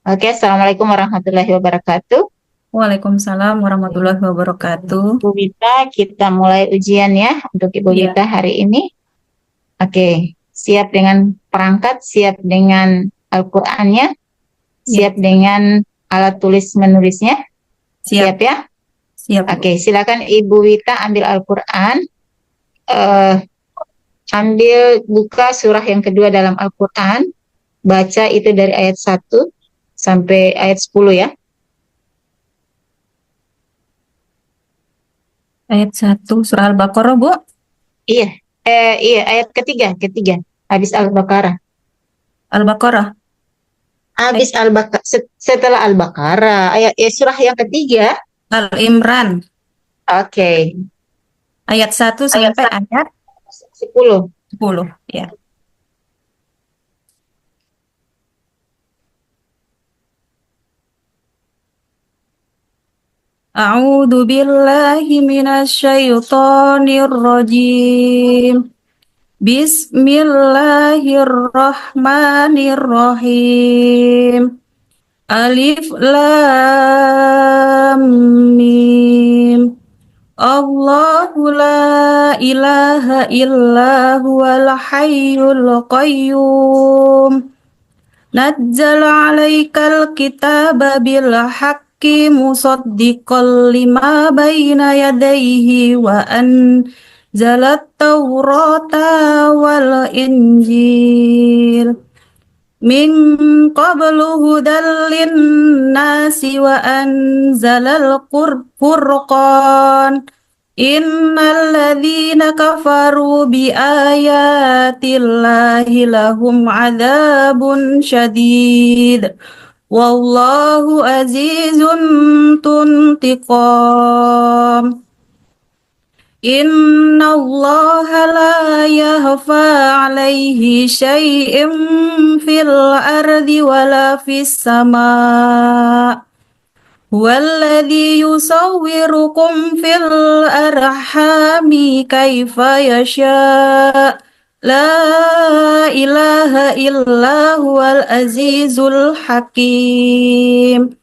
Oke, Assalamualaikum warahmatullahi wabarakatuh. Waalaikumsalam warahmatullahi wabarakatuh. Bu Wita, kita mulai ujian ya untuk Ibu Iya, Wita hari ini. Oke, siap dengan perangkat, siap dengan Al-Qur'annya, iya, siap dengan alat tulis menulisnya, siap siap, ya? siap, Bu. Oke, silakan Ibu Wita ambil Al-Qur'an, eh, ambil buka surah yang kedua dalam Al-Qur'an, baca itu dari ayat 1 sampai ayat 10 ya. Ayat 1 surah Al-Baqarah, Bu. Iya, iya ayat ketiga, ketiga, habis Al-Baqarah. Al-Baqarah. Habis Ayat Al-Baqarah, setelah Al-Baqarah, ayat surah yang ketiga. Al-Imran. Oke, Ayat 1 ayat sampai ayat 10. 10. Ya. A'udzu billahi minasyaitonir rajim. Bismillahirrahmanirrahim. Alif Lam Mim. Allahu la ilaha illa huwal hayyul qayyum. Nazzala 'alaikal kitaba bil haqqi musaddiqan lima bayna yadayhi wa anzalat tawrata wal injil. Min qablu hudal linnasi wa anzalal furqan. Innal ladzina kafaru bi ayatillahi lahum adzabun syadid. Wallahu azizun tuntiqam. Inna Allah la yahfa alaihi syai'im fil ardi wala fis sama. Huwallazi yusawwirukum fil arhami kaifa yasha. La ilaha illa huwal azizul hakim.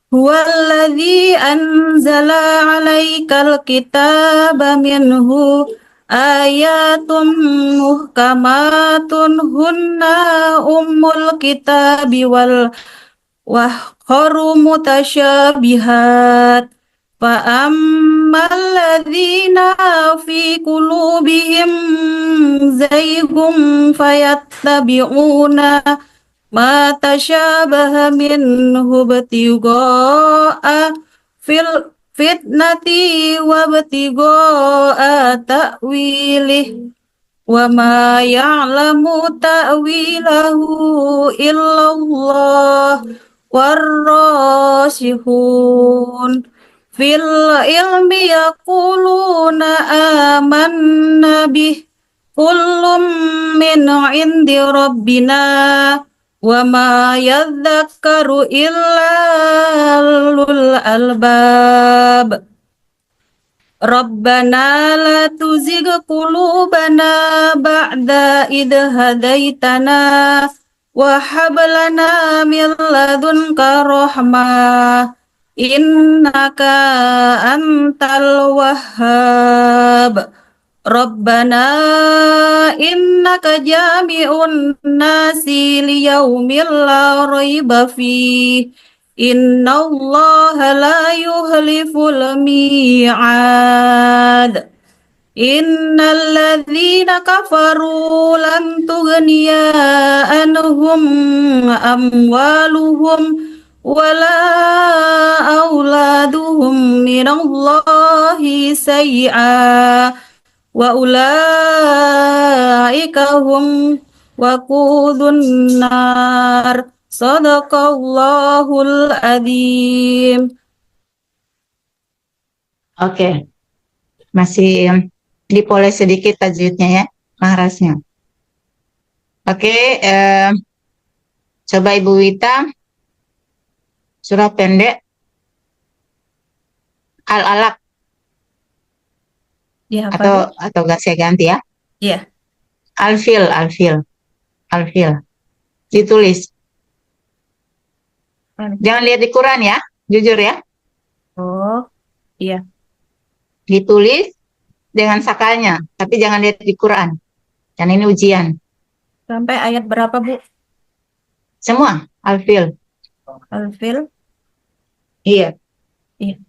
Huwallazi anzala 'alaikal kitaba minhu ayatum muhkamatun hunna ummul kitabi wal wahkharu mutasyabihat fa ammal ladzina fi qulubihim zayghum fayattabi'una ma tasyabaha minhu ibtigha'a fil fitnati wa ibtigha'a ta'wilih wa ma ya'lamu ta'wilahu illallah warrasihun fil ilmi yaquluna amanna bih kullum min indi rabbina wa ma yadhakkaru illa ulul albab. Rabbana la tuzigh qulubana ba'da idh hadaitana wa hab lana min ladunka rahmah innaka antal wahhab. Rabbana innaka jami'un nasi liyaumil la raiba fih. Innallaha la yuhliful mi'ad. Innal ladzina kafaru lan tughniya anhum amwaluhum wala auladuhum minallahi say'a wa ulaika hum waqudun nar. Sadaqallahul adzim. Oke, masih dipoles sedikit tajwidnya ya, mahrasnya. Oke, coba Ibu Wita, surah pendek Al-Alaq Ya, apa, atau Bu? gak saya ganti ya? Ya. Alfil, Alfil, Alfil. Ditulis Jangan lihat di Quran ya, jujur ya. Oh, iya. Ditulis dengan sakalnya, tapi jangan lihat di Quran. Dan ini ujian. Sampai ayat berapa, Bu? Semua, Alfil. Al-Fil? Iya. Iya.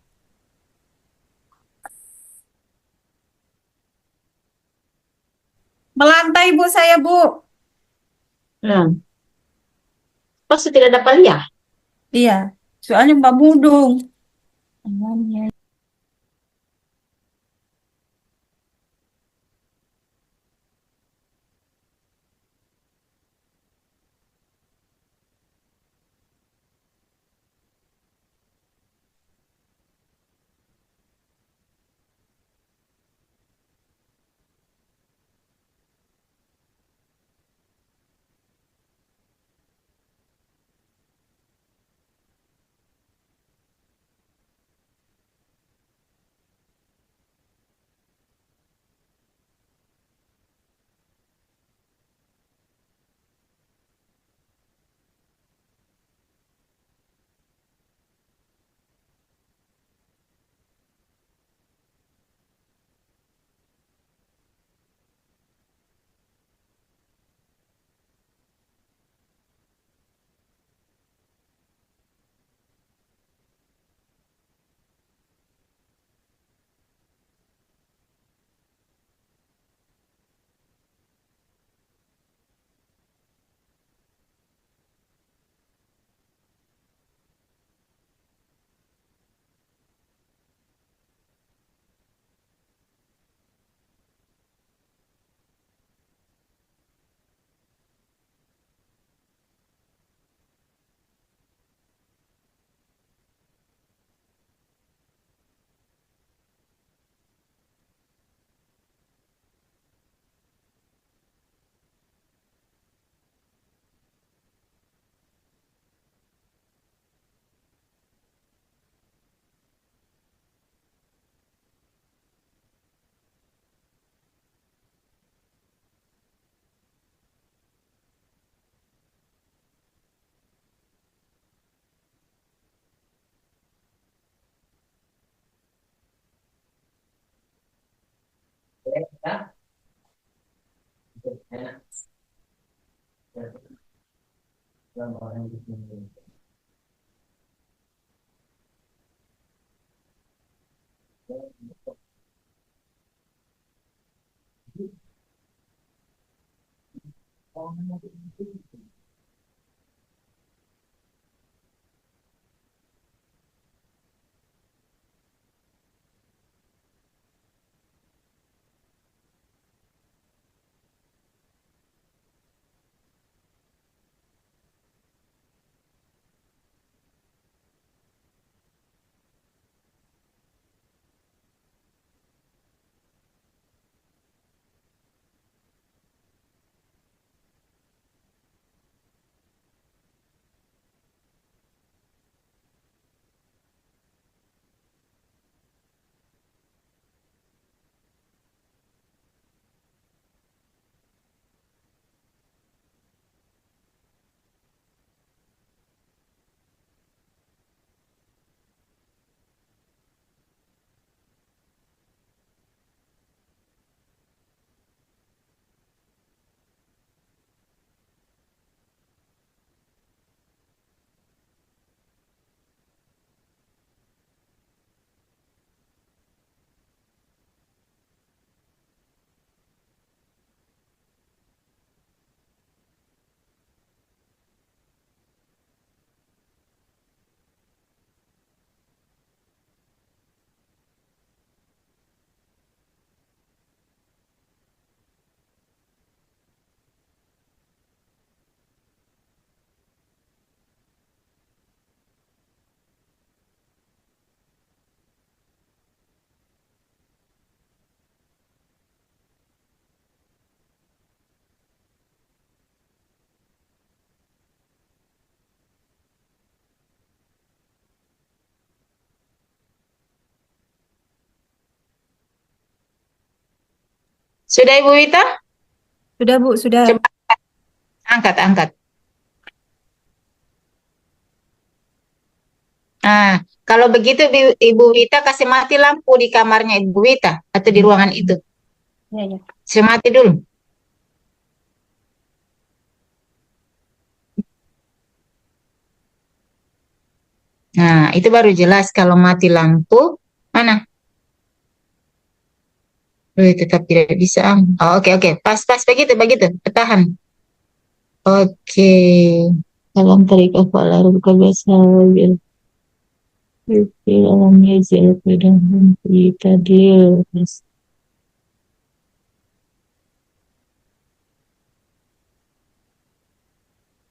Melantai, Bu, saya, Bu. Hmm. Pasti tidak dapat lihat. Iya. Soalnya Mbak Mudung. Namanya. Sudah Ibu Wita? Sudah, Bu, sudah. Coba angkat, angkat. Nah, kalau begitu Ibu Wita kasih mati lampu di kamarnya Ibu Wita atau di ruangan itu. Ya, ya. Saya mati dulu. Nah, itu baru jelas kalau mati lampu. Mana? Tetap tidak bisa. Oh, oke, oke. Pas, pas. Begitu, begitu. Bertahan. Oke. Dalam tarik kepala bukan biasa. Dalamnya jalan pedang kita deal.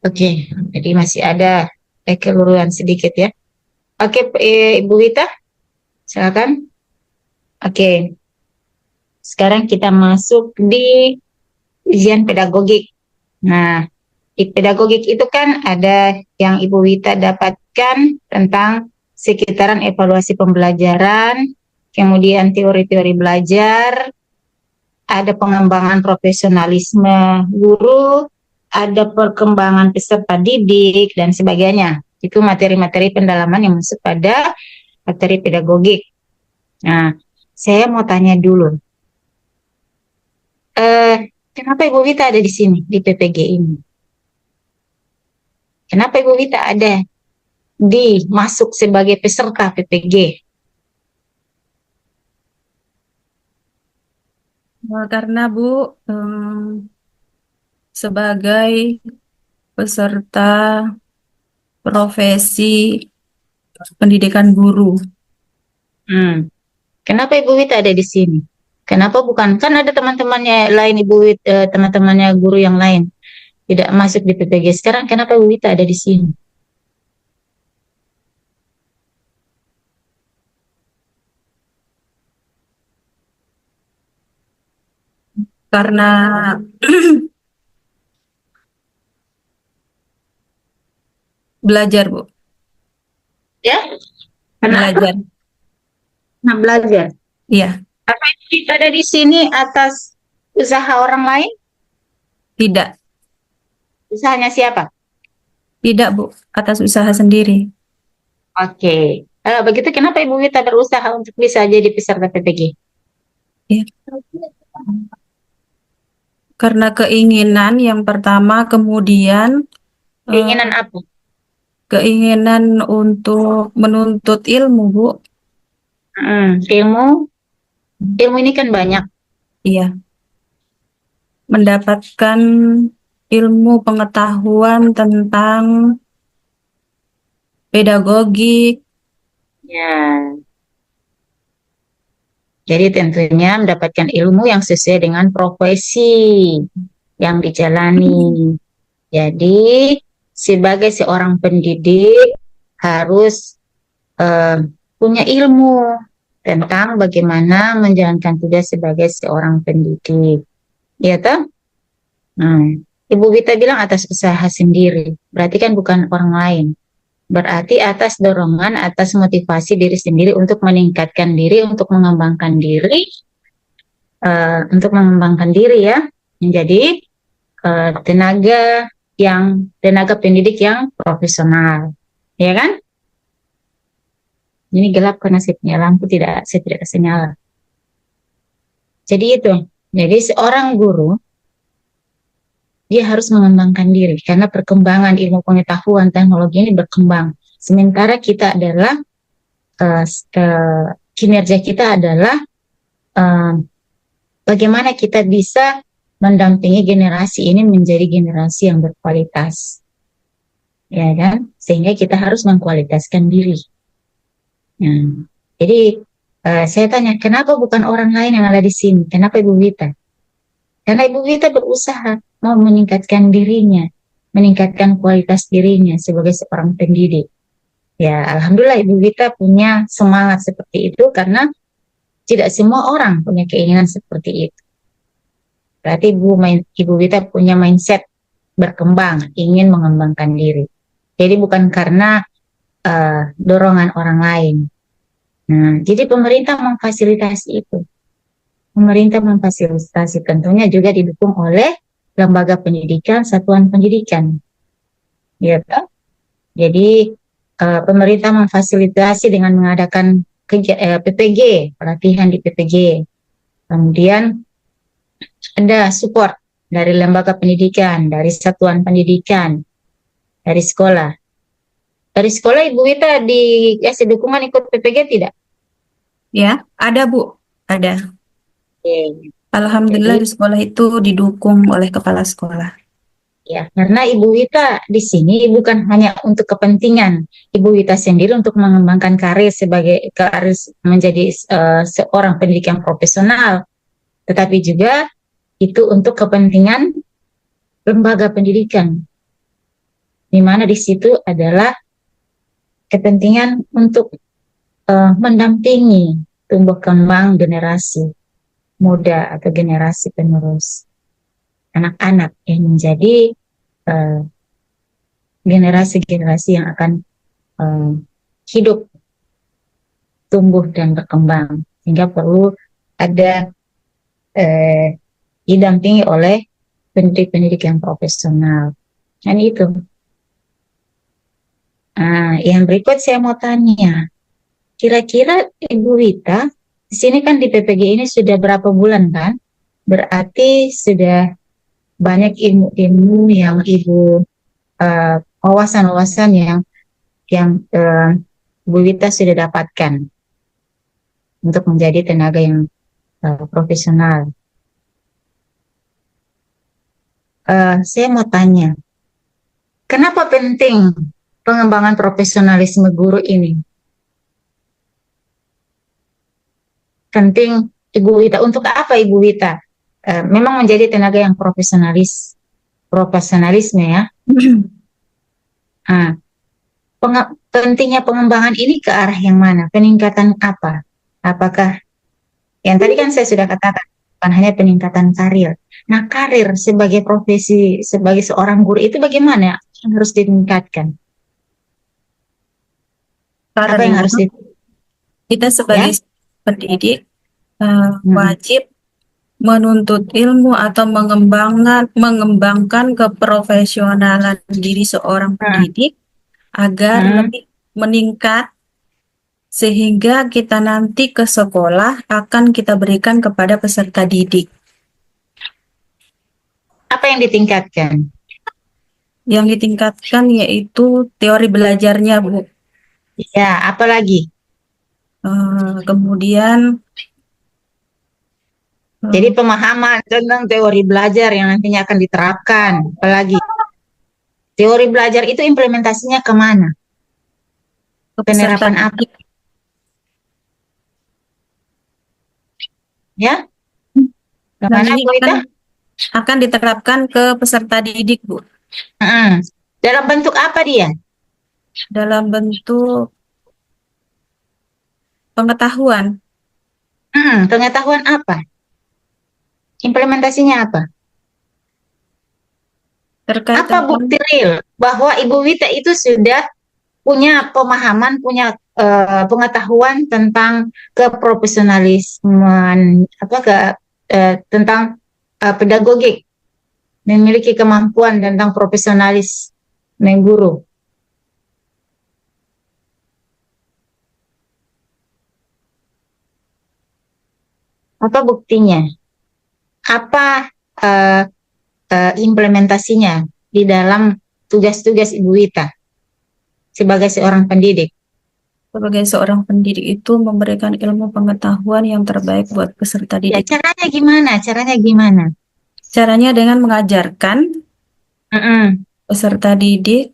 Oke, jadi masih ada kekeliruan sedikit ya. Oke, Ibu Wita, silakan. Oke, sekarang kita masuk di ujian pedagogik. Nah, di pedagogik itu kan ada yang Ibu Wita dapatkan tentang sekitaran evaluasi pembelajaran, kemudian teori-teori belajar, ada pengembangan profesionalisme guru, ada perkembangan peserta didik, dan sebagainya. Itu materi-materi pendalaman yang masuk pada materi pedagogik. Nah, saya mau tanya dulu, kenapa Ibu Wita ada di sini, di PPG ini? Kenapa Ibu Wita ada masuk sebagai peserta PPG? Karena Bu, sebagai peserta profesi pendidikan guru. Kenapa Ibu Wita ada di sini? Kenapa bukan? Kan ada teman-temannya lain Ibu Wita, teman-temannya guru yang lain tidak masuk di PPG. Sekarang kenapa Ibu Wita ada di sini? Karena belajar, Bu. Ya, karena apa? Belajar. Nah, belajar. Iya, Apa Ibu Wita ada di sini atas usaha orang lain? tidak. Usahanya siapa? Tidak, Bu. Atas usaha sendiri. Oke. Begitu kenapa Ibu Wita berusaha untuk bisa jadi peserta PPG? Ya. Karena keinginan yang pertama, kemudian Keinginan apa? keinginan untuk menuntut ilmu, Bu. Ilmu ini kan banyak. Iya. Mendapatkan ilmu pengetahuan tentang pedagogik. Ya. Jadi tentunya mendapatkan ilmu yang sesuai dengan profesi yang dijalani. Jadi sebagai seorang pendidik harus punya ilmu tentang bagaimana menjalankan tugas sebagai seorang pendidik. Ya toh? Ibu Wita bilang atas usaha sendiri, berarti kan bukan orang lain. Berarti atas dorongan, atas motivasi diri sendiri untuk meningkatkan diri, untuk mengembangkan diri, ya, menjadi tenaga pendidik yang profesional, ya kan? Ini gelap karena saya punya lampu saya tidak kasih nyala. Jadi itu, jadi seorang guru dia harus mengembangkan diri karena perkembangan ilmu pengetahuan teknologi ini berkembang. Sementara kita adalah kinerja kita adalah bagaimana kita bisa mendampingi generasi ini menjadi generasi yang berkualitas, ya kan? Sehingga kita harus mengkualitaskan diri. Nah, jadi saya tanya, kenapa bukan orang lain yang ada di sini? Kenapa Ibu Wita? Karena Ibu Wita berusaha mau meningkatkan dirinya, meningkatkan kualitas dirinya sebagai seorang pendidik. Ya, alhamdulillah Ibu Wita punya semangat seperti itu karena tidak semua orang punya keinginan seperti itu. Berarti Ibu Wita punya mindset berkembang, ingin mengembangkan diri. Jadi bukan karena dorongan orang lain. Nah, jadi pemerintah memfasilitasi itu. Pemerintah memfasilitasi tentunya juga didukung oleh lembaga pendidikan, satuan pendidikan. Ya, jadi pemerintah memfasilitasi dengan mengadakan PPG, pelatihan di PPG. Kemudian ada support dari lembaga pendidikan, dari satuan pendidikan, dari sekolah. Dari sekolah Ibu Wita dikasih dukungan ikut PPG tidak? Ya, ada Bu, ada. Oke. Alhamdulillah Jadi di sekolah itu didukung oleh kepala sekolah. ya, karena Ibu Wita di sini bukan hanya untuk kepentingan Ibu Wita sendiri untuk mengembangkan karir sebagai karir menjadi seorang pendidik yang profesional, tetapi juga itu untuk kepentingan lembaga pendidikan, di mana di situ adalah kepentingan untuk mendampingi tumbuh kembang generasi muda atau generasi penerus anak-anak yang menjadi generasi-generasi yang akan hidup, tumbuh dan berkembang, sehingga perlu ada didampingi oleh pendidik-pendidik yang profesional. Dan itu. Yang berikut saya mau tanya, kira-kira Ibu Wita, di sini kan di PPG ini sudah berapa bulan kan? Berarti sudah banyak ilmu-ilmu yang Ibu, wawasan-wawasan yang Ibu Wita sudah dapatkan untuk menjadi tenaga yang profesional. Saya mau tanya, kenapa penting pengembangan profesionalisme guru ini? Penting Ibu Wita, untuk apa Ibu Wita? Memang menjadi tenaga yang profesionalisme ya. Pentingnya pengembangan ini ke arah yang mana? Peningkatan apa? Apakah yang tadi kan saya sudah katakan, bukan hanya peningkatan karir. Nah, karir sebagai profesi, sebagai seorang guru itu bagaimana yang harus ditingkatkan? Apa yang Karena harus kita sebagai ya? pendidik wajib menuntut ilmu atau mengembangkan keprofesionalan diri seorang pendidik agar lebih meningkat, sehingga kita nanti ke sekolah akan kita berikan kepada peserta didik. Apa yang ditingkatkan? Yang ditingkatkan yaitu teori belajarnya, Bu. Ya, apalagi? Kemudian Jadi pemahaman tentang teori belajar yang nantinya akan diterapkan. Apalagi teori belajar itu implementasinya kemana? peserta Penerapan apa? didik. Ya, Nah, kemana ini Bu Ita? akan diterapkan ke peserta didik, Bu. Dalam bentuk apa dia? Dalam bentuk pengetahuan. Pengetahuan apa? Implementasinya apa? Terkait Apa tentang bukti real bahwa Ibu Wita itu sudah punya pemahaman, punya pengetahuan tentang keprofesionalismen, tentang pedagogik, memiliki kemampuan tentang profesionalis guru. Apa buktinya? Apa implementasinya di dalam tugas-tugas Ibu Wita sebagai seorang pendidik? sebagai seorang pendidik itu memberikan ilmu pengetahuan yang terbaik buat peserta Ya, didik. caranya gimana? Caranya gimana? Caranya dengan mengajarkan peserta didik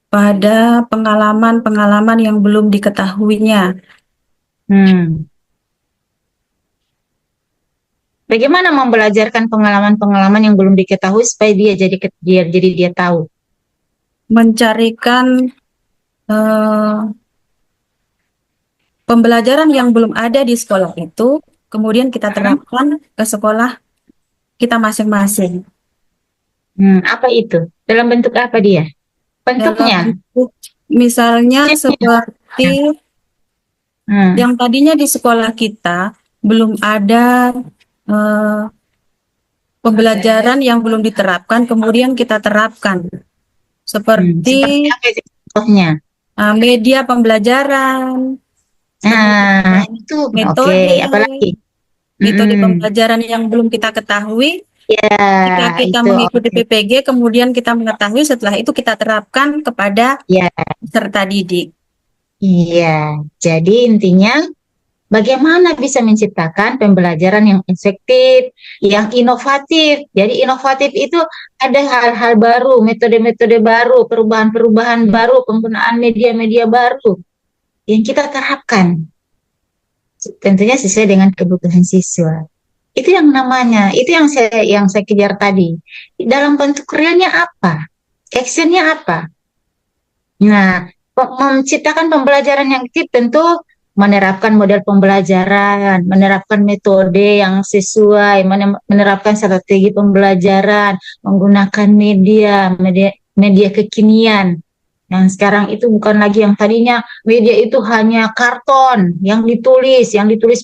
pada pengalaman-pengalaman yang belum diketahuinya. Bagaimana membelajarkan pengalaman-pengalaman yang belum diketahui supaya dia tahu? Mencarikan pembelajaran yang belum ada di sekolah itu, kemudian kita terapkan ke sekolah kita masing-masing. Apa itu? Dalam bentuk apa dia? Bentuknya? Dalam bentuk, misalnya seperti yang tadinya di sekolah kita belum ada pembelajaran yang belum diterapkan, kemudian kita terapkan. Seperti apa itu contohnya. Media pembelajaran, Nah, kemudian itu oke. metode, Apalagi? metode Mm-mm. pembelajaran yang belum kita ketahui. Ya, Jika kita itu mengikuti oke. PPG, kemudian kita mengetahui, setelah itu kita terapkan kepada Ya, peserta didik. iya. Jadi intinya bagaimana bisa menciptakan pembelajaran yang efektif, yang inovatif. Jadi inovatif itu ada hal-hal baru, metode-metode baru, perubahan-perubahan baru, penggunaan media-media baru yang kita terapkan. Tentunya sesuai dengan kebutuhan siswa. Itu yang namanya, itu yang saya kejar tadi. Dalam bentuk realnya apa? Actionnya apa? Nah, menciptakan pembelajaran yang aktif tentu menerapkan model pembelajaran, menerapkan metode yang sesuai, menerapkan strategi pembelajaran, menggunakan media kekinian. Yang sekarang itu bukan lagi yang tadinya media itu hanya karton yang ditulis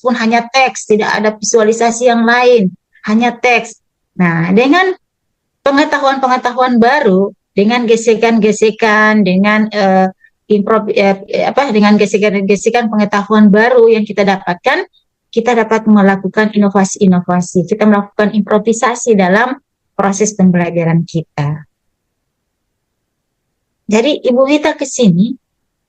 pun hanya teks, tidak ada visualisasi yang lain, hanya teks. Nah, dengan pengetahuan-pengetahuan baru, dengan gesekan-gesekan, dengan dengan gesekan-gesekan pengetahuan baru yang kita dapatkan, kita dapat melakukan inovasi-inovasi, kita melakukan improvisasi dalam proses pembelajaran kita. Jadi Ibu Wita ke sini,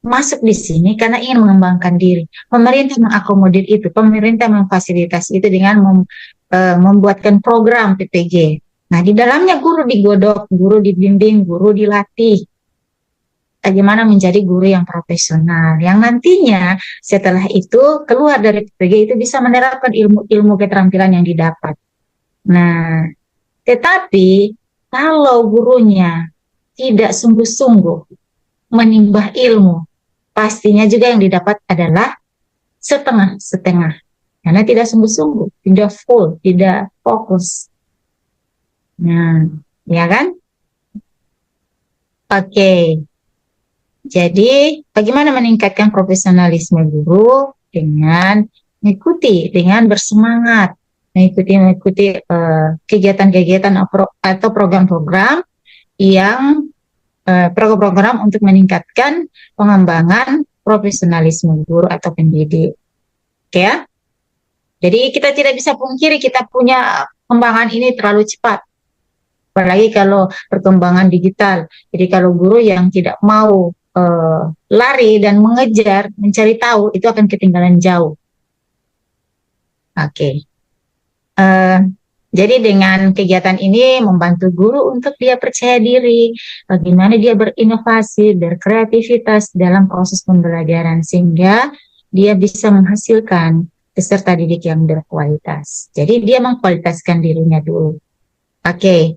masuk di sini karena ingin mengembangkan diri. Pemerintah mengakomodir itu, pemerintah memfasilitasi itu dengan membuatkan program PPG. Nah, di dalamnya guru digodok, guru dibimbing, guru dilatih bagaimana menjadi guru yang profesional. Yang nantinya setelah itu keluar dari PPG itu bisa menerapkan ilmu-ilmu keterampilan yang didapat. Nah, tetapi kalau gurunya tidak sungguh-sungguh menimba ilmu, pastinya juga yang didapat adalah setengah-setengah. Karena tidak sungguh-sungguh, tidak full, tidak fokus. Nah, ya kan? Oke. Jadi, bagaimana meningkatkan profesionalisme guru dengan dengan bersemangat, mengikuti kegiatan-kegiatan atau program-program yang program-program untuk meningkatkan pengembangan profesionalisme guru atau pendidik. Oke ya? Jadi kita tidak bisa pungkiri kita punya pengembangan ini terlalu cepat. Apalagi kalau perkembangan digital. Jadi kalau guru yang tidak mau lari dan mengejar, mencari tahu, itu akan ketinggalan jauh. Oke. Jadi dengan kegiatan ini membantu guru untuk dia percaya diri, bagaimana dia berinovasi, berkreativitas dalam proses pembelajaran sehingga dia bisa menghasilkan peserta didik yang berkualitas. Jadi dia mengkualitaskan dirinya dulu. Oke.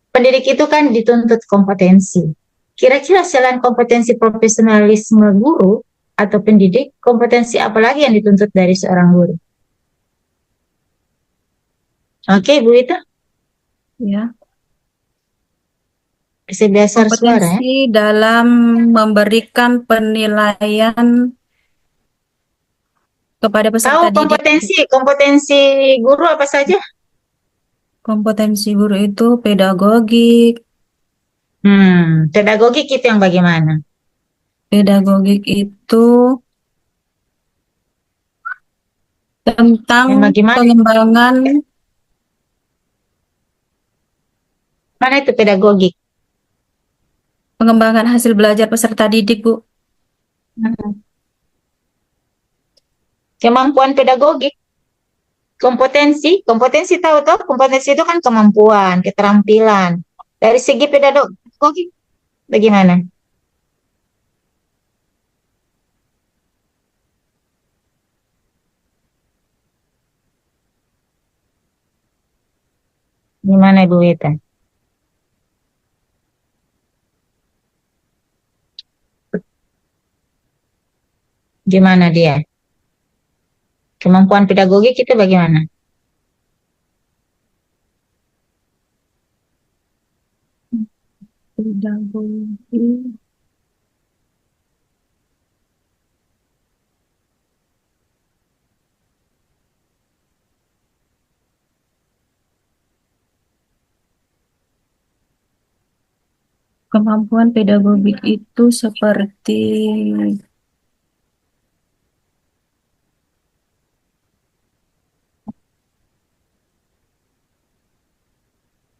Pendidik itu kan dituntut kompetensi. Kira-kira selain kompetensi profesionalisme guru atau pendidik, kompetensi apa lagi yang dituntut dari seorang guru? Oke, Bu Ita. Ya. Bisa biasa suara ya. Kompetensi dalam memberikan penilaian kepada Tahu peserta didik. kompetensi guru apa saja? Kompetensi guru itu pedagogik. Pedagogik itu yang bagaimana? Pedagogik itu tentang Yang bagaimana? pengembangan Mana itu pedagogik? pengembangan hasil belajar peserta didik, Bu. Hmm. Kemampuan pedagogik, kompetensi tahu toh? Kompetensi itu kan kemampuan, keterampilan. Dari segi pedagogik bagaimana? Gimana Ibu Wita? Gimana dia? Kemampuan pedagogik itu bagaimana? Pedagogik. Kemampuan pedagogik itu seperti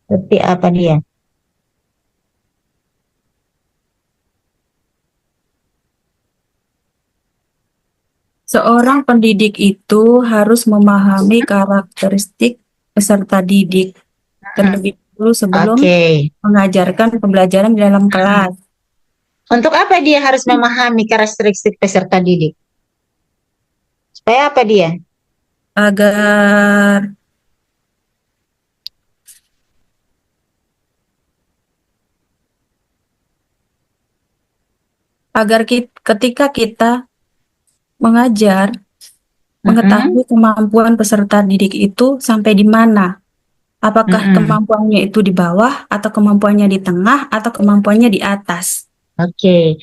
Seperti apa dia? seorang pendidik itu harus memahami karakteristik peserta didik terlebih dahulu sebelum Oke. mengajarkan pembelajaran di dalam kelas. Untuk apa dia harus memahami karakteristik peserta didik? Supaya apa dia? Agar ketika kita mengajar, mengetahui kemampuan peserta didik itu sampai di mana. Apakah kemampuannya itu di bawah, atau kemampuannya di tengah, atau kemampuannya di atas. Oke.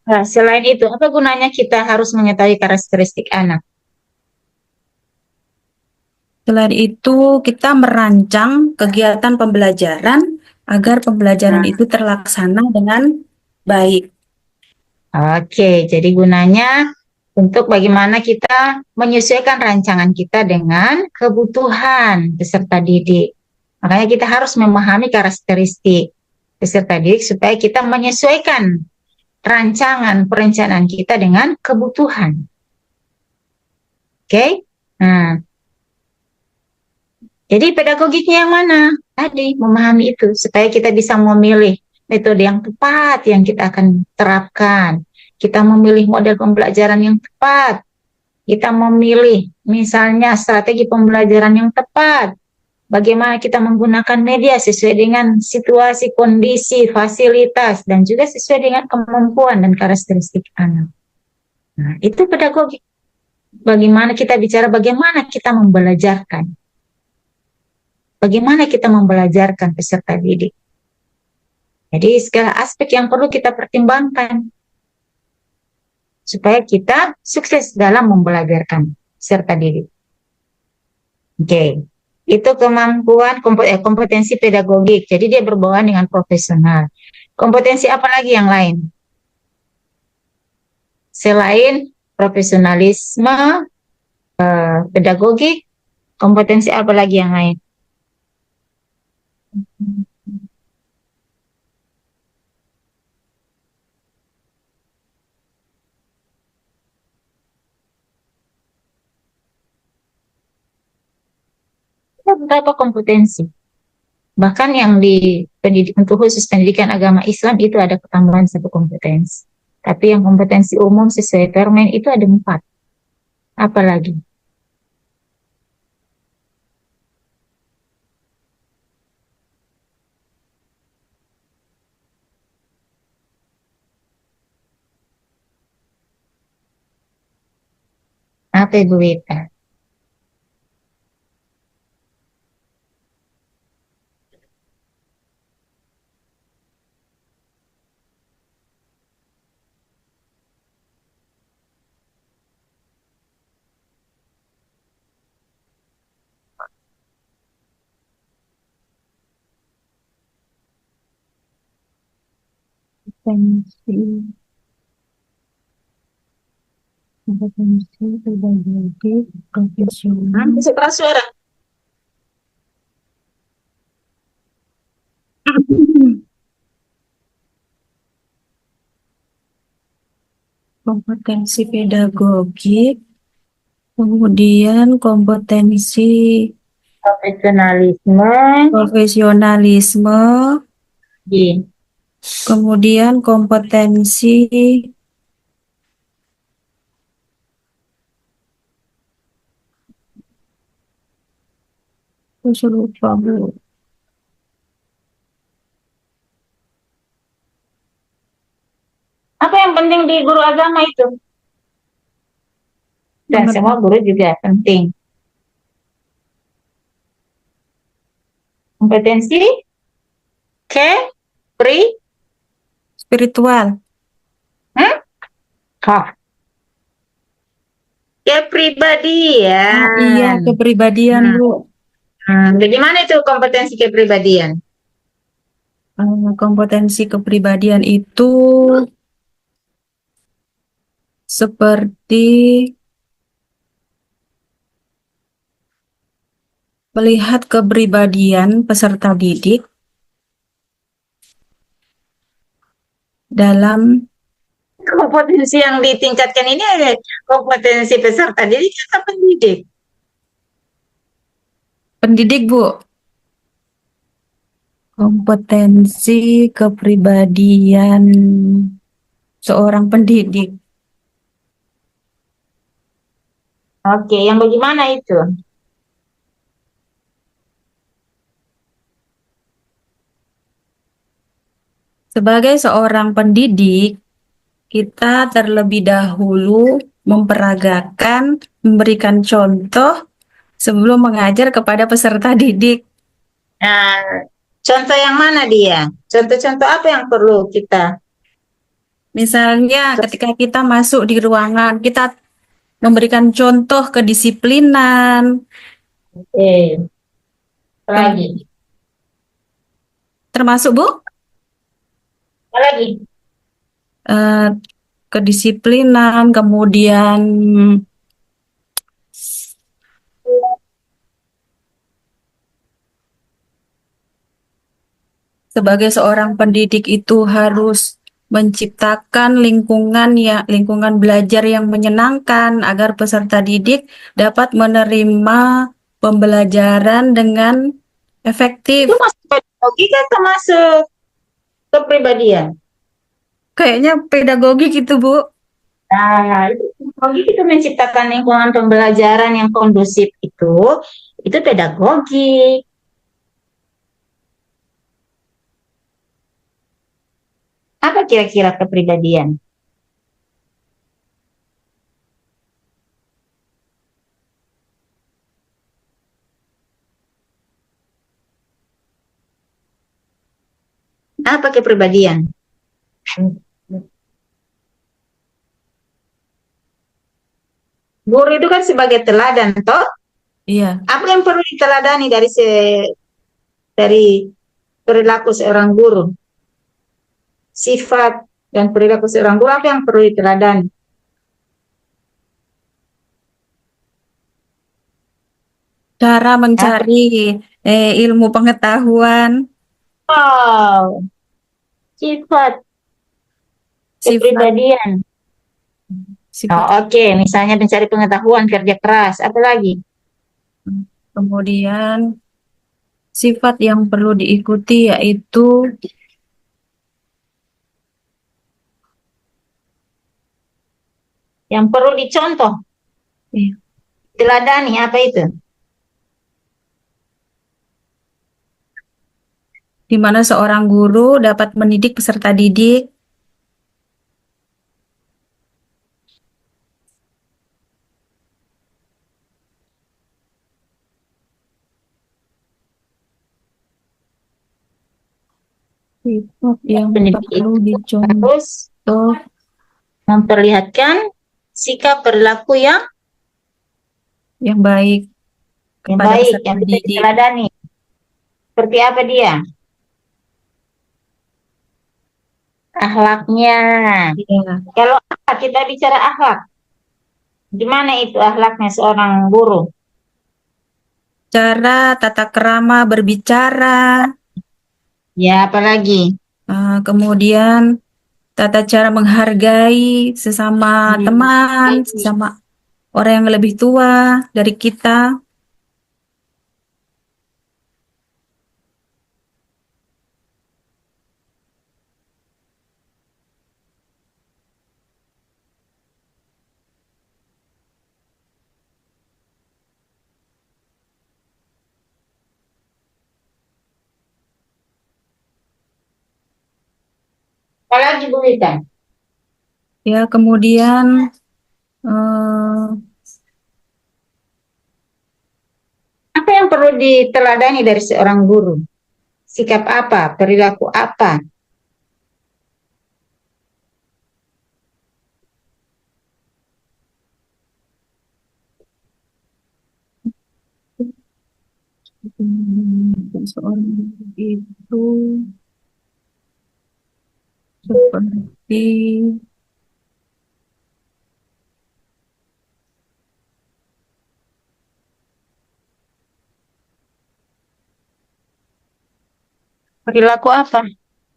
Nah, selain itu, apa gunanya kita harus mengetahui karakteristik anak? Selain itu, kita merancang kegiatan pembelajaran agar pembelajaran itu terlaksana dengan baik. Oke, jadi gunanya untuk bagaimana kita menyesuaikan rancangan kita dengan kebutuhan peserta didik. Makanya kita harus memahami karakteristik peserta didik supaya kita menyesuaikan perencanaan kita dengan kebutuhan. Oke? Nah, jadi pedagogiknya yang mana? Tadi memahami itu supaya kita bisa memilih metode yang tepat yang kita akan terapkan. Kita memilih model pembelajaran yang tepat. Kita memilih misalnya strategi pembelajaran yang tepat. Bagaimana kita menggunakan media sesuai dengan situasi, kondisi, fasilitas, dan juga sesuai dengan kemampuan dan karakteristik anak. Nah, itu pedagogik. Bagaimana kita bicara, bagaimana kita membelajarkan. Bagaimana kita membelajarkan peserta didik. Jadi segala aspek yang perlu kita pertimbangkan supaya kita sukses dalam membelajarkan peserta didik. Oke. Itu kemampuan kompetensi pedagogik. Jadi dia berhubungan dengan profesional. Kompetensi apa lagi yang lain? Selain profesionalisme, pedagogik, kompetensi apa lagi yang lain? Beberapa kompetensi. Bahkan yang di untuk khusus pendidikan agama Islam itu ada ketambahan satu kompetensi. Tapi yang kompetensi umum sesuai permen itu ada 4. Apalagi? Apa Ibu Wita? Kompetensi pedagogik profesional. Bisa keras suara. Kompetensi pedagogik, kemudian kompetensi Profesionalisme. Iya. kemudian kompetensi saya lupa, Bu. Apa yang penting di guru agama itu? Dan semua guru juga penting. Kompetensi Spiritual. Kepribadian. Iya, kepribadian, Bu. Bagaimana itu kompetensi kepribadian? Kompetensi kepribadian itu seperti melihat kepribadian peserta didik dalam Kompetensi yang ditingkatkan ini ada kompetensi peserta didik atau pendidik? pendidik, Bu. Kompetensi kepribadian seorang pendidik. Oke, yang bagaimana itu? Sebagai seorang pendidik, kita terlebih dahulu memperagakan, memberikan contoh sebelum mengajar kepada peserta didik. Nah, contoh yang mana dia? Contoh-contoh apa yang perlu kita? Misalnya, ketika kita masuk di ruangan, kita memberikan contoh kedisiplinan, Oke, apa lagi? termasuk Bu, Apa lagi? eh, kedisiplinan, kemudian sebagai seorang pendidik itu harus menciptakan lingkungan belajar yang menyenangkan agar peserta didik dapat menerima pembelajaran dengan Itu efektif. masuk pedagogi kan termasuk kepribadian? Kayaknya pedagogi gitu, Bu. Nah, itu pedagogi itu menciptakan lingkungan pembelajaran yang kondusif itu pedagogi. Apa kira-kira kepribadian? Apa kepribadian? Guru itu kan sebagai teladan, toh? Iya. Apa yang perlu diteladani dari perilaku seorang guru? Sifat dan perilaku seorang guru apa yang perlu diteladani? Cara Apa? mencari ilmu pengetahuan, Wow, sifat sifat kepribadian. Oh, sifat oke, misalnya mencari pengetahuan, kerja keras, apa lagi? kemudian sifat yang perlu diikuti yaitu Yang perlu dicontoh, eh, teladani, apa itu? di mana seorang guru dapat mendidik peserta didik. Sifat yang Pendidik perlu itu dicontoh harus memperlihatkan sikap perilaku yang baik yang kepada baik, peserta yang bisa didik. diteladani. Seperti apa dia? Akhlaknya. Ya. Kalau kita bicara akhlak, gimana itu akhlaknya seorang guru? Cara tata krama berbicara, Ya, apalagi? kemudian tata cara menghargai sesama teman, sesama orang yang lebih tua dari kita. Apalagi Bu Wita? Ya, kemudian eh, Apa yang perlu diteladani dari seorang guru? Sikap apa? Perilaku apa? seorang guru itu Seperti Perilaku apa?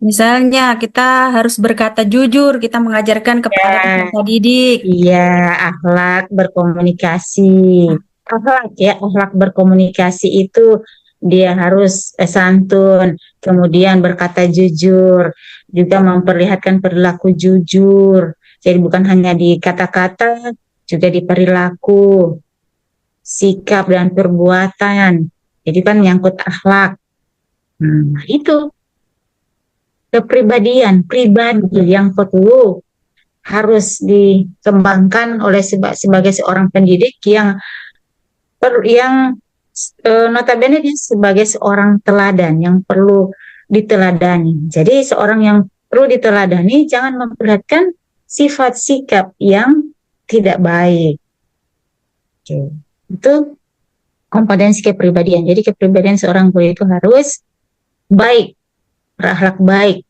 misalnya kita harus berkata jujur, kita mengajarkan kepada Ya, peserta didik. iya, akhlak berkomunikasi. Akhlak ya, akhlak berkomunikasi itu dia harus santun, kemudian berkata jujur, juga memperlihatkan perilaku jujur. Jadi bukan hanya di kata-kata, juga di perilaku, sikap dan perbuatan. Jadi kan menyangkut akhlak. Itu kepribadian, pribadi yang perlu harus dikembangkan oleh sebagai seorang pendidik yang notabene dia sebagai seorang teladan yang perlu diteladani. Jadi seorang yang perlu diteladani jangan memperlihatkan sifat sikap yang tidak baik. Oke. Itu kompetensi kepribadian. Jadi kepribadian seorang guru itu harus baik, berakhlak baik,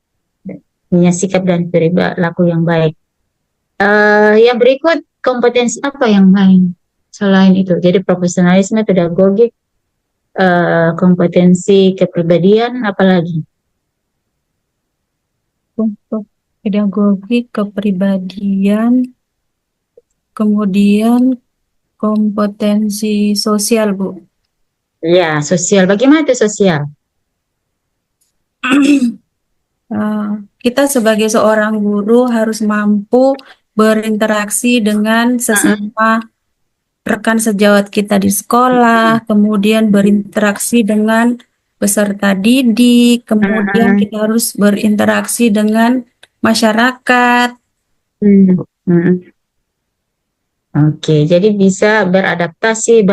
punya sikap dan perilaku yang baik. Yang berikut kompetensi apa yang lain selain itu? Jadi profesionalisme, pedagogik, kompetensi kepribadian, apalagi? Untuk pedagogi, kepribadian, kemudian kompetensi sosial, Bu. Ya, sosial. Bagaimana itu sosial? Eh, kita sebagai seorang guru harus mampu berinteraksi dengan sesama rekan sejawat kita di sekolah, kemudian berinteraksi dengan peserta didik, kemudian kita harus berinteraksi dengan masyarakat. Oke, jadi bisa beradaptasi,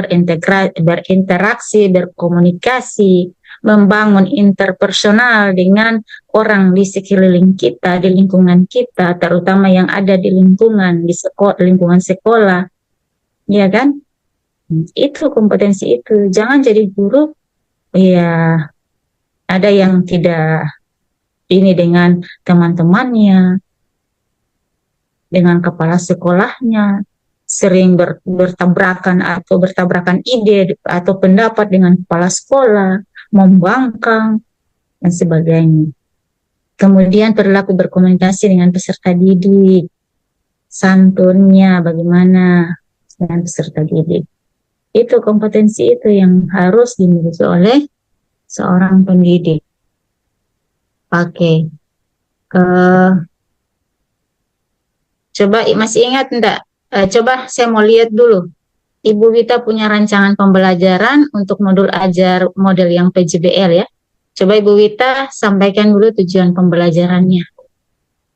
berinteraksi, berkomunikasi, membangun interpersonal dengan orang di sekeliling kita, di lingkungan kita, terutama yang ada di lingkungan di lingkungan sekolah, ya kan? Itu kompetensi itu. Jangan jadi guru, ya ada yang tidak ini dengan teman-temannya, dengan kepala sekolahnya, sering bertabrakan atau bertabrakan ide atau pendapat dengan kepala sekolah, membangkang, dan sebagainya. Kemudian perilaku berkomunikasi dengan peserta didik, santunnya bagaimana dengan peserta didik. Itu kompetensi itu yang harus dimiliki oleh seorang pendidik. Oke. Coba masih ingat enggak? Coba saya mau lihat dulu. Ibu Wita punya rancangan pembelajaran untuk model yang PJBL ya. Coba Ibu Wita sampaikan dulu tujuan pembelajarannya.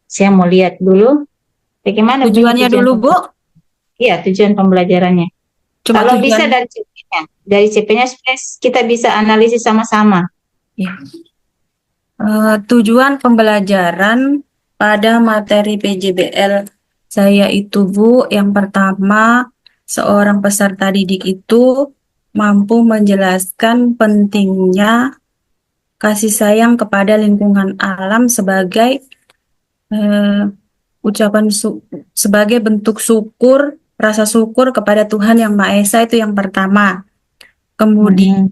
Saya mau lihat dulu bagaimana Tujuannya tujuan dulu, Bu. Iya, tujuan pembelajarannya. Coba Kalau tujuan. bisa dari CP-nya, kita bisa analisis sama-sama. Ya. Tujuan pembelajaran pada materi PJBL saya itu, Bu, yang pertama, seorang peserta didik itu mampu menjelaskan pentingnya kasih sayang kepada lingkungan alam sebagai ucapan sebagai bentuk syukur, rasa syukur kepada Tuhan Yang Maha Esa, itu yang pertama. Kemudian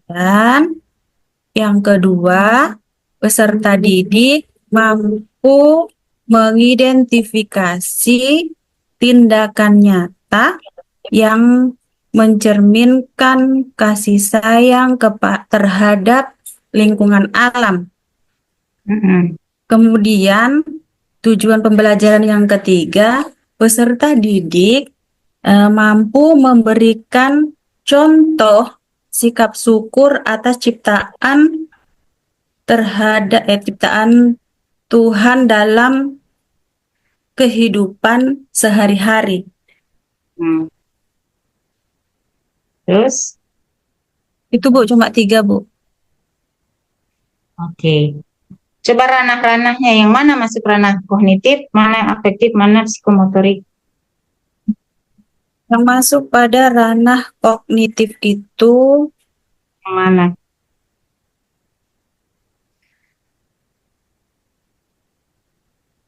yang kedua, peserta didik mampu mengidentifikasi tindakan nyata yang mencerminkan kasih sayang terhadap lingkungan alam. Kemudian tujuan pembelajaran yang ketiga, peserta didik mampu memberikan contoh sikap syukur atas ciptaan Tuhan dalam kehidupan sehari-hari. Terus? Itu, Bu, cuma 3, Bu. Oke. Coba ranah-ranahnya yang mana masuk ranah kognitif, mana yang afektif, mana psikomotorik? Yang masuk pada ranah kognitif itu Yang mana?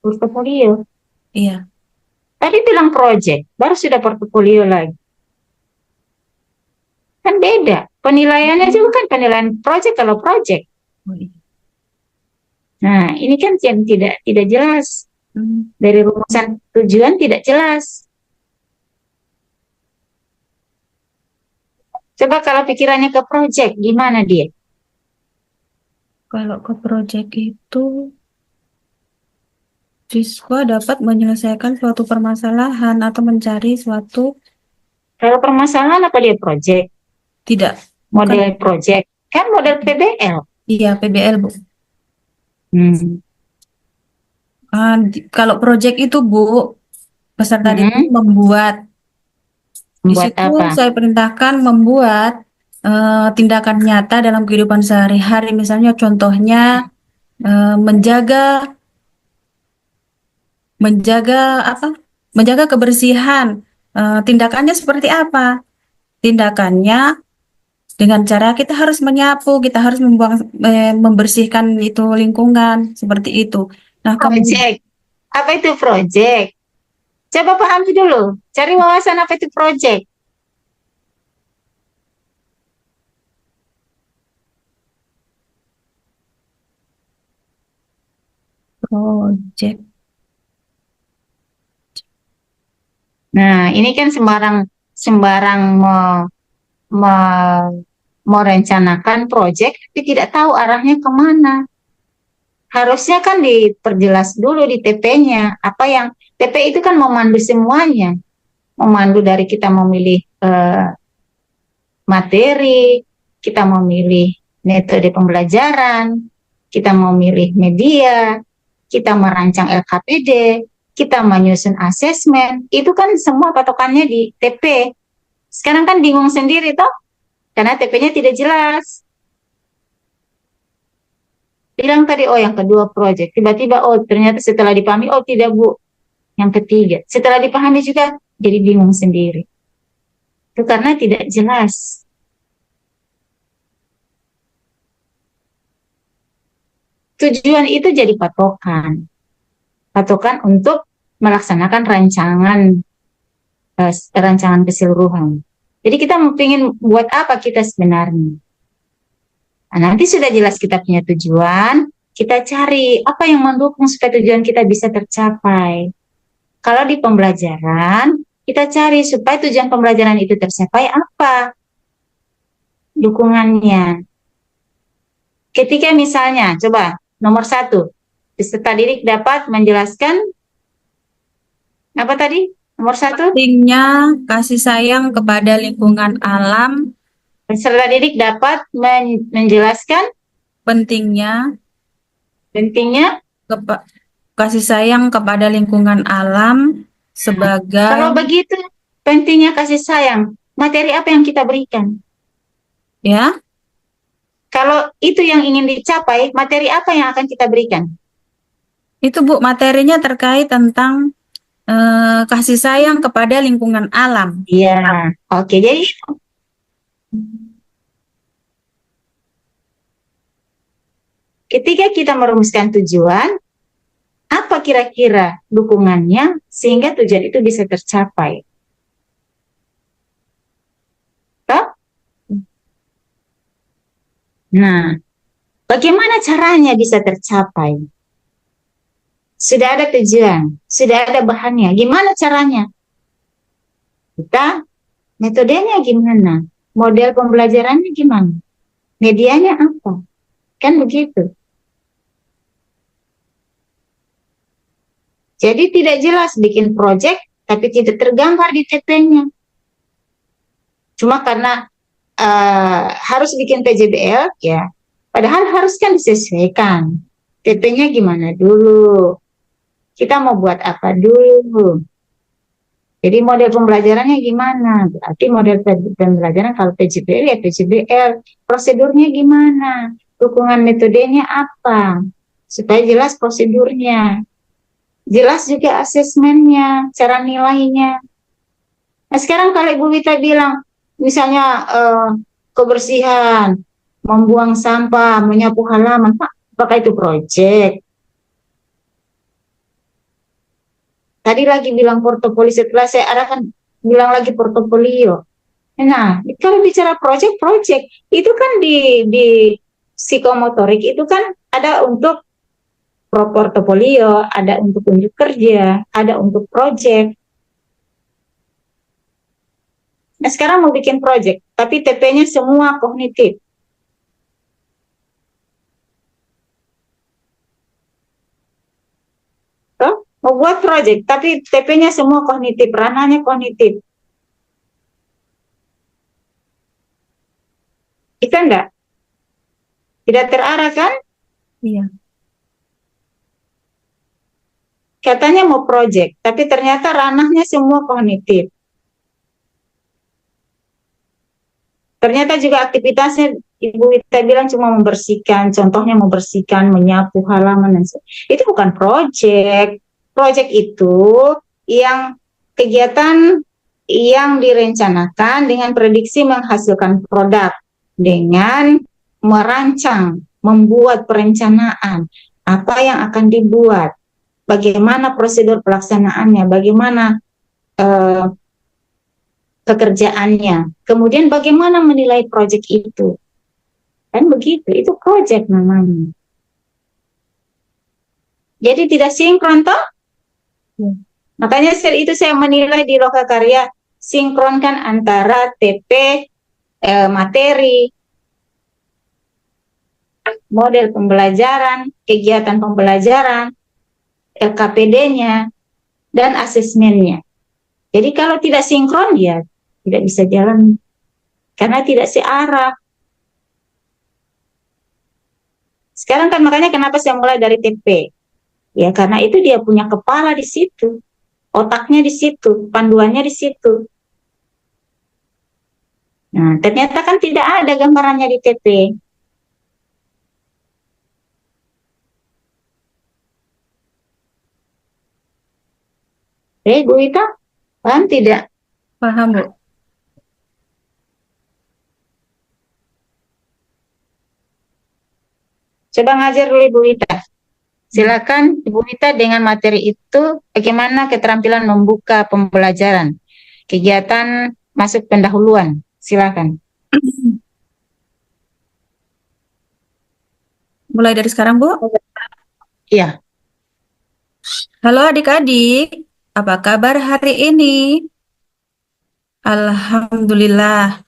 portofolio. Iya. Tadi bilang project, baru sudah portofolio lagi. Kan beda. Penilaiannya juga kan penilaian project kalau project. Oh, iya. Nah, ini kan yang tidak jelas. Dari rumusan tujuan tidak jelas. Coba kalau pikirannya ke project, gimana dia? Kalau ke project itu, siswa dapat menyelesaikan suatu permasalahan atau mencari suatu Kalau permasalahan apa dia project? tidak, bukan. Model project. Kan model PBL. Iya, PBL, Bu. Hmm. Kalau project itu, Bu, peserta didik membuat. Di Buat situ apa? saya perintahkan membuat tindakan nyata dalam kehidupan sehari-hari. Misalnya contohnya menjaga menjaga apa? Menjaga kebersihan. Tindakannya seperti apa? Tindakannya dengan cara kita harus menyapu, kita harus membersihkan itu lingkungan seperti itu. Nah, kemudian Project. Apa itu project? Coba pahami dulu. Cari wawasan apa itu project. project. Nah, ini kan sembarang sembarang me- merencanakan project, tapi tidak tahu arahnya kemana. Harusnya kan diperjelas dulu di TP-nya. Apa yang TP itu kan memandu semuanya. Memandu dari kita memilih materi, kita memilih metode pembelajaran, kita memilih media, kita merancang LKPD, kita menyusun asesmen. Itu kan semua patokannya di TP. Sekarang kan bingung sendiri toh, karena TP-nya tidak jelas. Bilang tadi, oh yang kedua project. Tiba-tiba, oh ternyata setelah dipahami, oh tidak Bu. Yang ketiga. Setelah dipahami juga, jadi bingung sendiri. Itu karena tidak jelas. Tujuan itu jadi patokan. Patokan untuk melaksanakan rancangan keseluruhan. Jadi kita ingin buat apa kita sebenarnya. Nah, nanti sudah jelas kita punya tujuan, kita cari apa yang mendukung supaya tujuan kita bisa tercapai. Kalau di pembelajaran, kita cari supaya tujuan pembelajaran itu tercapai apa dukungannya. Ketika misalnya, coba nomor 1, peserta didik dapat menjelaskan apa tadi? Nomor 1, Pentingnya kasih sayang kepada lingkungan alam, peserta didik dapat menjelaskan pentingnya pentingnya. kasih sayang kepada lingkungan alam Kalau sebagai begitu, pentingnya kasih sayang. Materi apa yang kita berikan? ya, Kalau itu yang ingin dicapai, materi apa yang akan kita berikan? itu Bu materinya terkait tentang kasih sayang kepada lingkungan alam. Iya, oke. Jadi ketika kita merumuskan tujuan, apa kira-kira dukungannya sehingga tujuan itu bisa tercapai? Toh? Nah, bagaimana caranya bisa tercapai? Sudah ada tujuan, sudah ada bahannya. Gimana caranya? Kita metodenya gimana? Model pembelajarannya gimana? Medianya apa? Kan begitu. Jadi tidak jelas bikin project, tapi tidak tergambar di TP-nya. Cuma karena harus bikin PJBL, ya. Padahal harus kan disesuaikan. TP-nya gimana dulu? Kita mau buat apa dulu? Jadi model pembelajarannya gimana? Berarti model pembelajaran kalau PJBL ya PJBL. Prosedurnya gimana? Dukungan metodenya apa? Supaya jelas prosedurnya. Jelas juga asesmennya, cara nilainya. Nah sekarang kalau Ibu Wita bilang, misalnya kebersihan, membuang sampah, menyapu halaman, Pak, apakah itu proyek? Tadi lagi bilang portofolio, setelah saya arahkan bilang lagi portofolio. Nah, kalau bicara project itu kan di psikomotorik itu kan ada untuk pro portofolio, ada untuk unjuk kerja, ada untuk project. Nah, sekarang mau bikin project, tapi TP-nya semua kognitif. Toh? Mau buat project, tapi TP-nya semua kognitif, ranahnya kognitif. Itu enggak? Tidak terarah kan? Iya. Katanya mau project, tapi ternyata ranahnya semua kognitif. Ternyata juga aktivitasnya Ibu Wita bilang cuma membersihkan, contohnya membersihkan, menyapu halaman dan itu bukan project. Project itu yang kegiatan yang direncanakan dengan prediksi menghasilkan produk dengan merancang, membuat perencanaan apa yang akan dibuat, bagaimana prosedur pelaksanaannya, bagaimana pekerjaannya. Kemudian bagaimana menilai proyek itu. Kan begitu, itu proyek namanya. Jadi tidak sinkron toh? Makanya itu saya menilai di Lokakarya, sinkronkan antara TP, materi, model pembelajaran, kegiatan pembelajaran, LKPD-nya, dan asesmennya. Jadi kalau tidak sinkron ya tidak bisa jalan karena tidak searah. Sekarang kan makanya kenapa saya mulai dari TP? Ya karena itu dia punya kepala di situ, otaknya di situ, panduannya di situ. Nah, ternyata kan tidak ada gambarannya di TP. Bu Ita, paham tidak? Paham, Bu. Coba ngajar dulu Ibu Wita. Silakan Ibu Wita dengan materi itu bagaimana keterampilan membuka pembelajaran. Kegiatan masuk pendahuluan. Silakan. Mulai dari sekarang, Bu. Iya. Halo adik-adik, apa kabar hari ini? Alhamdulillah,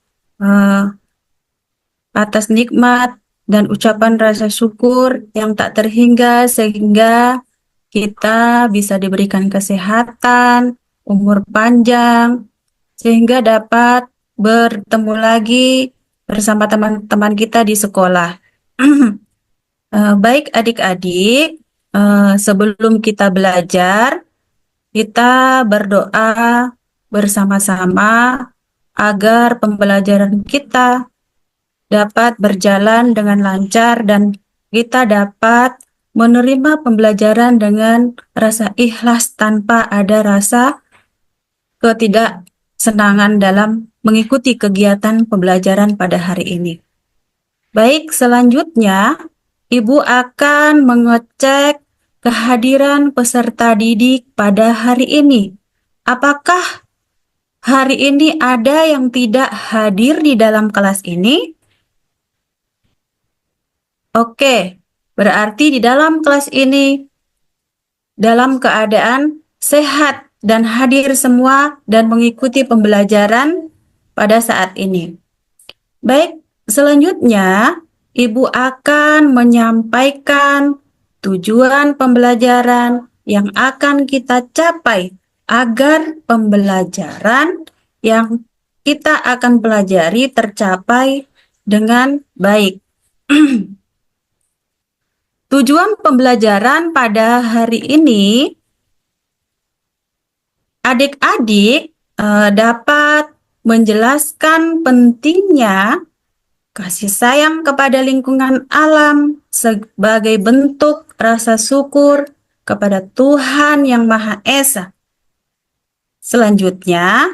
atas nikmat dan ucapan rasa syukur yang tak terhingga sehingga kita bisa diberikan kesehatan, umur panjang, sehingga dapat bertemu lagi bersama teman-teman kita di sekolah. Baik adik-adik, sebelum kita belajar, kita berdoa bersama-sama agar pembelajaran kita dapat berjalan dengan lancar dan kita dapat menerima pembelajaran dengan rasa ikhlas tanpa ada rasa ketidaksenangan dalam mengikuti kegiatan pembelajaran pada hari ini. Baik, selanjutnya Ibu akan mengecek kehadiran peserta didik pada hari ini. Apakah hari ini ada yang tidak hadir di dalam kelas ini? Oke, berarti di dalam kelas ini dalam keadaan sehat dan hadir semua dan mengikuti pembelajaran pada saat ini. Baik, selanjutnya Ibu akan menyampaikan tujuan pembelajaran yang akan kita capai agar pembelajaran yang kita akan pelajari tercapai dengan baik. Tujuan pembelajaran pada hari ini, adik-adik dapat menjelaskan pentingnya kasih sayang kepada lingkungan alam sebagai bentuk rasa syukur kepada Tuhan Yang Maha Esa. Selanjutnya,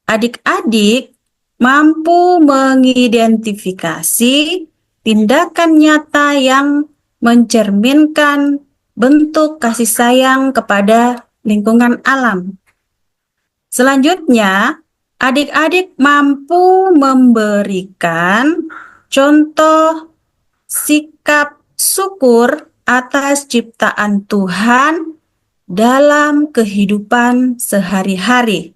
adik-adik mampu mengidentifikasi tindakan nyata yang mencerminkan bentuk kasih sayang kepada lingkungan alam. Selanjutnya, adik-adik mampu memberikan contoh sikap syukur atas ciptaan Tuhan dalam kehidupan sehari-hari.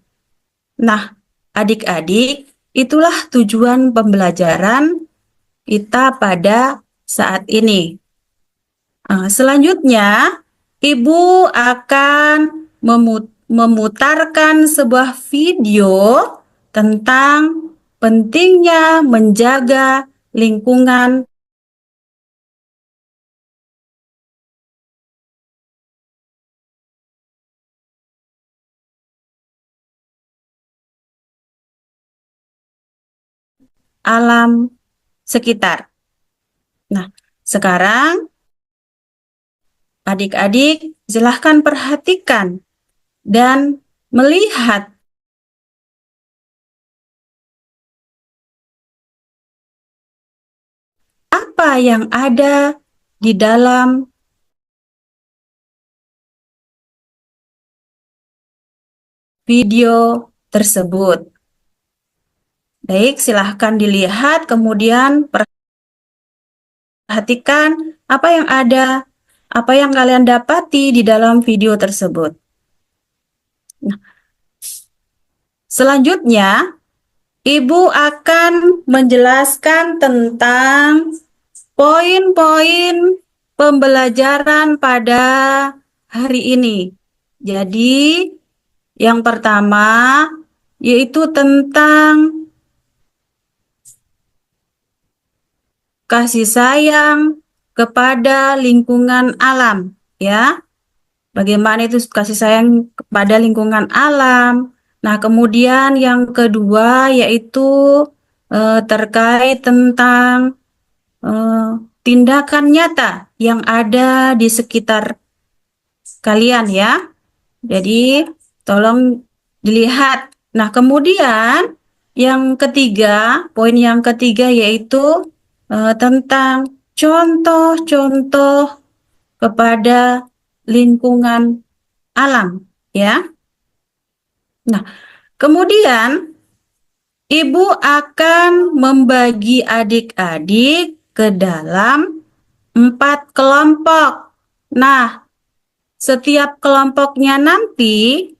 Nah, adik-adik, itulah tujuan pembelajaran kita pada saat ini. Selanjutnya, Ibu akan memutarkan sebuah video tentang pentingnya menjaga lingkungan alam sekitar. Nah, sekarang adik-adik silahkan perhatikan dan melihat apa yang ada di dalam video tersebut. Baik, silahkan dilihat, kemudian perhatikan apa yang ada, apa yang kalian dapati di dalam video tersebut. Nah, selanjutnya, Ibu akan menjelaskan tentang poin-poin pembelajaran pada hari ini. Jadi, yang pertama yaitu tentang kasih sayang kepada lingkungan alam, ya. Bagaimana itu kasih sayang kepada lingkungan alam. Nah, kemudian yang kedua yaitu terkait tentang tindakan nyata yang ada di sekitar kalian, ya. Jadi, tolong dilihat. Nah, kemudian yang ketiga, poin yang ketiga yaitu tentang contoh-contoh kepada lingkungan alam, ya. Nah, kemudian Ibu akan membagi adik-adik ke dalam 4 kelompok. Nah, setiap kelompoknya nanti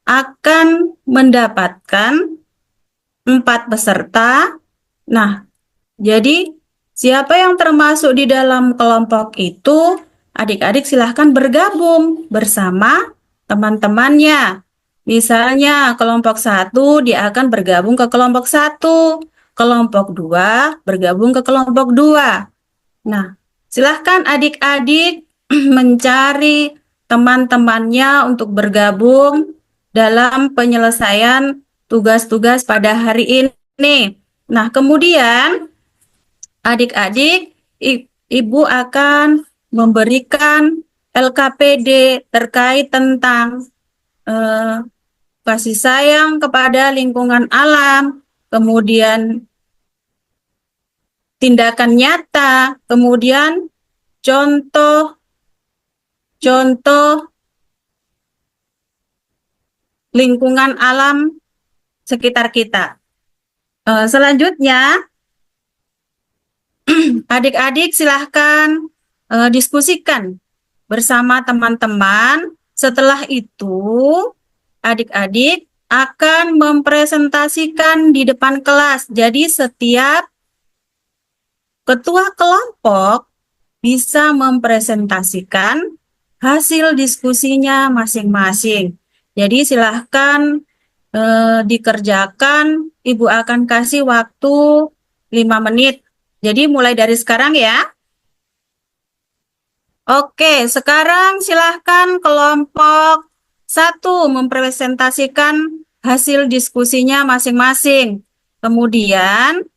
akan mendapatkan 4 peserta. Nah, jadi siapa yang termasuk di dalam kelompok itu, adik-adik silahkan bergabung bersama teman-temannya. Misalnya kelompok 1 dia akan bergabung ke kelompok 1, kelompok 2 bergabung ke kelompok 2. Nah, silahkan adik-adik mencari teman-temannya untuk bergabung dalam penyelesaian tugas-tugas pada hari ini. Nah, kemudian adik-adik, Ibu akan memberikan LKPD terkait tentang kasih sayang kepada lingkungan alam, kemudian tindakan nyata, kemudian contoh lingkungan alam sekitar kita. Selanjutnya, adik-adik silahkan diskusikan bersama teman-teman. Setelah itu, adik-adik akan mempresentasikan di depan kelas. Jadi setiap ketua kelompok bisa mempresentasikan hasil diskusinya masing-masing. Jadi silahkan dikerjakan. Ibu akan kasih waktu 5 menit. Jadi mulai dari sekarang, ya. Oke, sekarang silahkan kelompok 1 mempresentasikan hasil diskusinya masing-masing. Kemudian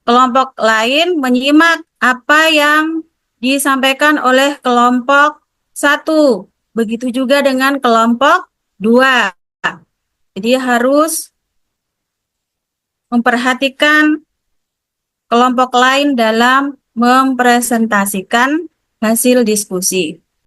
kelompok lain menyimak apa yang disampaikan oleh kelompok 1. Begitu juga dengan kelompok 2. Jadi harus memperhatikan kelompok lain dalam mempresentasikan hasil diskusi.